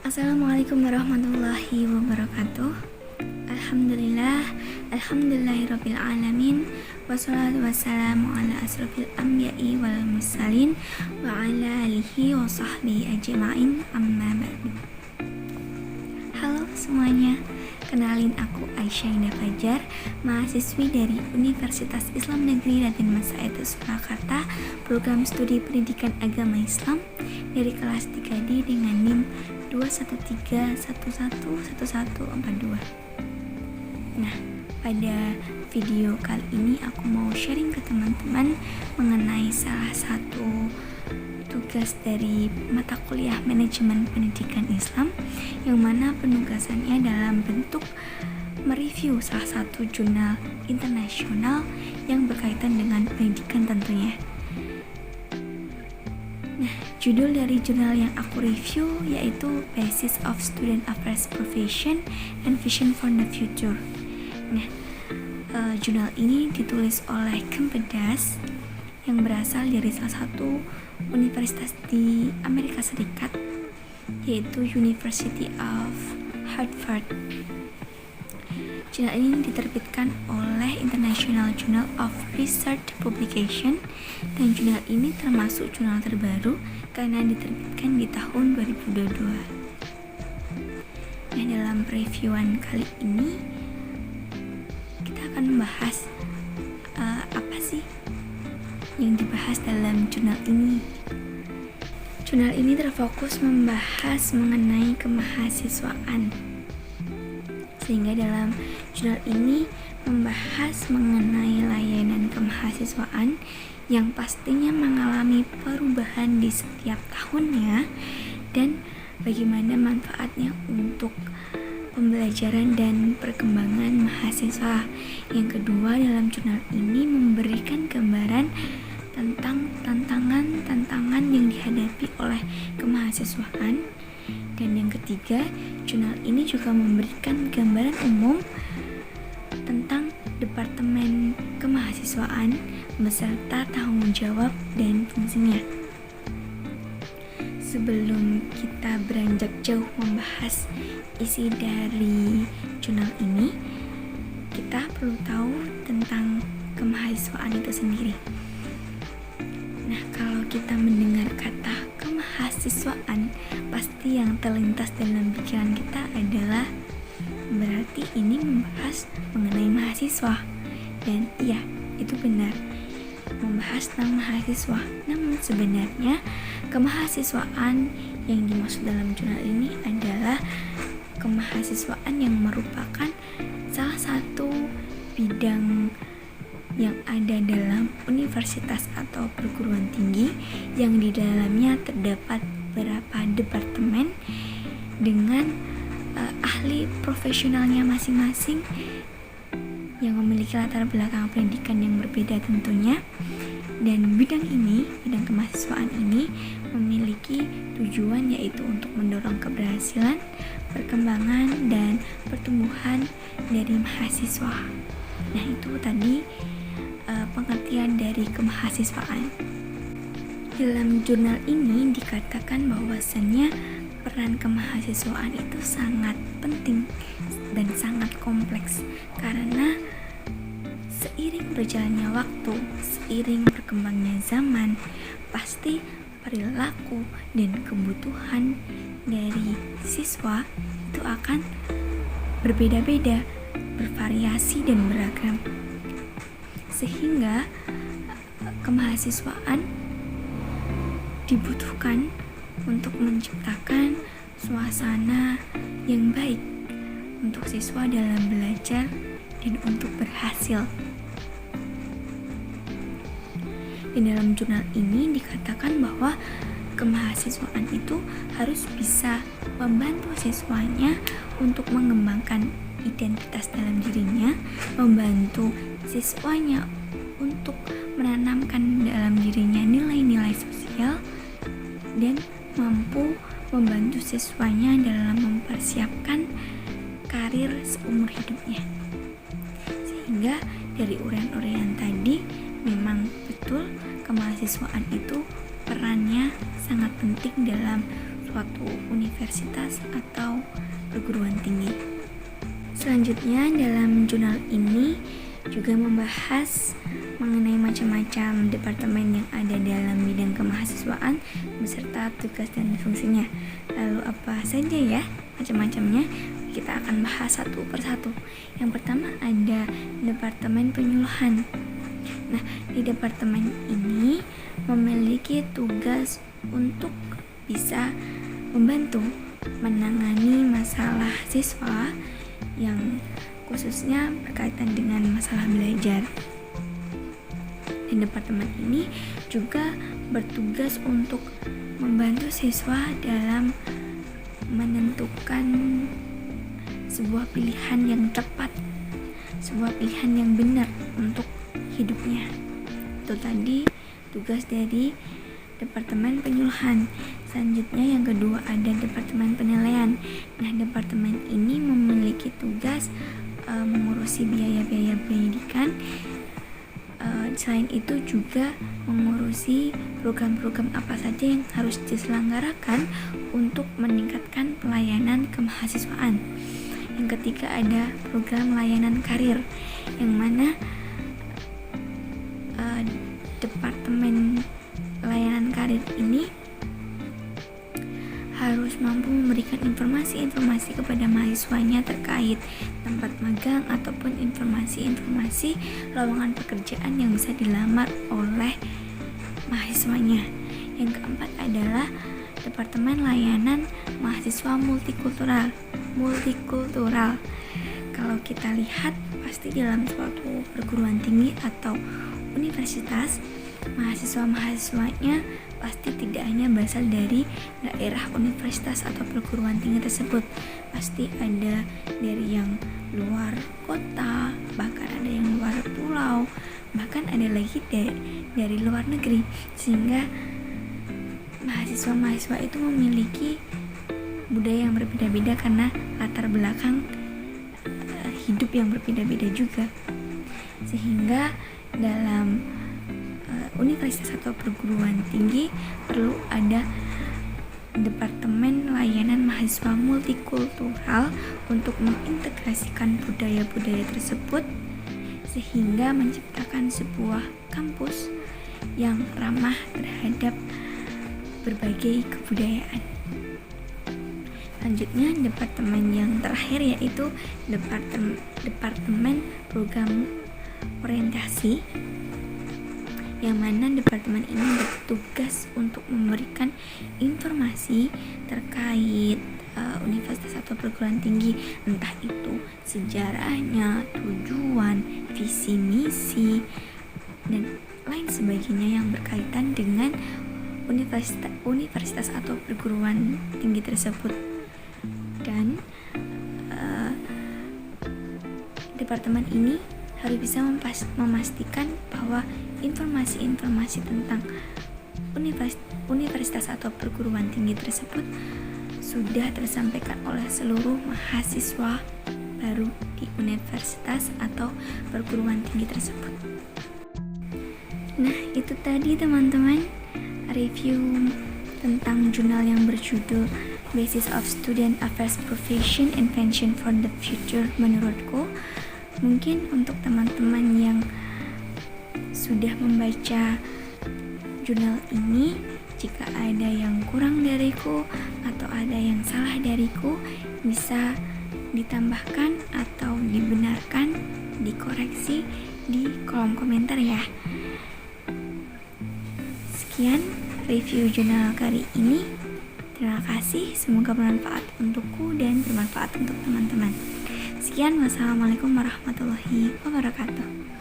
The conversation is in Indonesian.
Assalamualaikum warahmatullahi wabarakatuh. Alhamdulillahirabbil alamin. Wassalatu wassalamu ala asrofil anbiya'i wal mursalin wa ala alihi wa sahbihi ajma'in, amma ba'du. Halo semuanya, kenalin aku Aisyah Indah Fajar, mahasiswi dari Universitas Islam Negeri Raden Mas Said Surakarta, program studi pendidikan agama Islam dari kelas 3D dengan NIM 213111142. Nah, pada video kali ini aku mau sharing ke teman-teman mengenai salah satu tugas dari mata kuliah manajemen pendidikan Islam, yang mana penugasannya dalam bentuk mereview salah satu jurnal internasional yang berkaitan dengan pendidikan tentunya. Nah, judul dari jurnal yang aku review yaitu Basis of Student Affairs Profession and Vision for the Future. Nah, jurnal ini ditulis oleh Kempedas yang berasal dari salah satu universitas di Amerika Serikat, yaitu University of Hartford. Jurnal ini diterbitkan oleh International Journal of Research Publication, dan jurnal ini termasuk jurnal terbaru karena diterbitkan di tahun 2022. Nah, dalam reviewan kali ini kita akan membahas apa sih yang dibahas dalam jurnal ini. Jurnal ini terfokus membahas mengenai kemahasiswaan, sehingga dalam jurnal ini membahas mengenai layanan kemahasiswaan yang pastinya mengalami perubahan di setiap tahunnya dan bagaimana manfaatnya untuk pembelajaran dan perkembangan mahasiswa. Yang kedua, dalam jurnal ini memberikan gambaran tentang tantangan yang dihadapi oleh kemahasiswaan. Dan yang ketiga, jurnal ini juga memberikan gambaran umum tentang Departemen Kemahasiswaan beserta tanggung jawab dan fungsinya. Sebelum kita beranjak jauh membahas isi dari jurnal ini, kita perlu tahu tentang kemahasiswaan itu sendiri. Nah, kalau kita mendengar kata kemahasiswaan, pasti yang terlintas dalam pikiran kita adalah berarti ini membahas mengenai mahasiswa. Dan iya, itu benar, membahas tentang mahasiswa. Namun sebenarnya kemahasiswaan yang dimaksud dalam jurnal ini adalah kemahasiswaan yang merupakan salah satu bidang yang ada dalam universitas atau perguruan tinggi yang di dalamnya terdapat beberapa departemen dengan ahli profesionalnya masing-masing yang memiliki latar belakang pendidikan yang berbeda tentunya. Dan bidang kemahasiswaan ini memiliki tujuan yaitu untuk mendorong keberhasilan, perkembangan, dan pertumbuhan dari mahasiswa. Nah, itu tadi pengertian dari kemahasiswaan. Dalam jurnal ini dikatakan bahwasannya peran kemahasiswaan itu sangat penting dan sangat kompleks, karena seiring berjalannya waktu, seiring berkembangnya zaman, pasti perilaku dan kebutuhan dari siswa itu akan berbeda-beda, bervariasi dan beragam. Sehingga kemahasiswaan dibutuhkan untuk menciptakan suasana yang baik untuk siswa dalam belajar dan untuk berhasil. Di dalam jurnal ini dikatakan bahwa kemahasiswaan itu harus bisa membantu siswanya untuk mengembangkan identitas dalam dirinya, membantu siswanya untuk menanamkan dalam dirinya nilai-nilai sosial, dan mampu membantu siswanya dalam mempersiapkan karir seumur hidupnya. Sehingga dari uraian-uraian tadi, memang betul kemahasiswaan itu perannya sangat penting dalam suatu universitas atau perguruan tinggi. Selanjutnya dalam jurnal ini juga membahas mengenai macam-macam departemen yang ada dalam bidang kemahasiswaan beserta tugas dan fungsinya. Lalu apa saja ya macam-macamnya? Kita akan bahas satu persatu. Yang pertama ada departemen penyuluhan. Nah, di departemen ini memiliki tugas untuk bisa membantu menangani masalah siswa yang khususnya berkaitan dengan masalah belajar. Dan departemen ini juga bertugas untuk membantu siswa dalam menentukan sebuah pilihan yang tepat, sebuah pilihan yang benar untuk hidupnya. Itu tadi tugas dari departemen penyuluhan. Selanjutnya yang kedua ada departemen penilaian. Nah, departemen ini memiliki tugas mengurusi biaya-biaya pendidikan. Selain itu juga mengurusi program-program apa saja yang harus diselenggarakan untuk meningkatkan pelayanan kemahasiswaan. Yang ketiga ada program layanan karir, yang mana departemen layanan karir ini harus mampu memberikan informasi-informasi kepada mahasiswanya terkait tempat magang ataupun informasi-informasi lowongan pekerjaan yang bisa dilamar oleh mahasiswanya. Yang keempat adalah departemen layanan mahasiswa multikultural. Kalau kita lihat pasti dalam suatu perguruan tinggi atau universitas, mahasiswa-mahasiswanya pasti tidak hanya berasal dari daerah universitas atau perguruan tinggi tersebut. Pasti ada dari yang luar kota, bahkan ada yang luar pulau, bahkan ada lagi dari luar negeri. Sehingga mahasiswa-mahasiswa itu memiliki budaya yang berbeda-beda karena latar belakang hidup yang berbeda-beda juga. Sehingga dalam universitas atau perguruan tinggi perlu ada departemen layanan mahasiswa multikultural untuk mengintegrasikan budaya-budaya tersebut sehingga menciptakan sebuah kampus yang ramah terhadap berbagai kebudayaan. Selanjutnya departemen yang terakhir yaitu departemen program orientasi, yang mana departemen ini bertugas untuk memberikan informasi terkait universitas atau perguruan tinggi, entah itu sejarahnya, tujuan, visi misi, dan lain sebagainya yang berkaitan dengan universitas atau perguruan tinggi tersebut. Dan departemen ini harus bisa memastikan bahwa informasi-informasi tentang universitas atau perguruan tinggi tersebut sudah tersampaikan oleh seluruh mahasiswa baru di universitas atau perguruan tinggi tersebut. Nah, itu tadi teman-teman review tentang jurnal yang berjudul Basis of Student Affairs Profession Invention for the Future menurutku. Mungkin untuk teman-teman yang sudah membaca jurnal ini, jika ada yang kurang dariku atau ada yang salah dariku, bisa ditambahkan atau dibenarkan, dikoreksi di kolom komentar ya. Sekian review jurnal kali ini. Terima kasih, semoga bermanfaat untukku dan bermanfaat untuk teman-teman. Sekian, wassalamualaikum warahmatullahi wabarakatuh.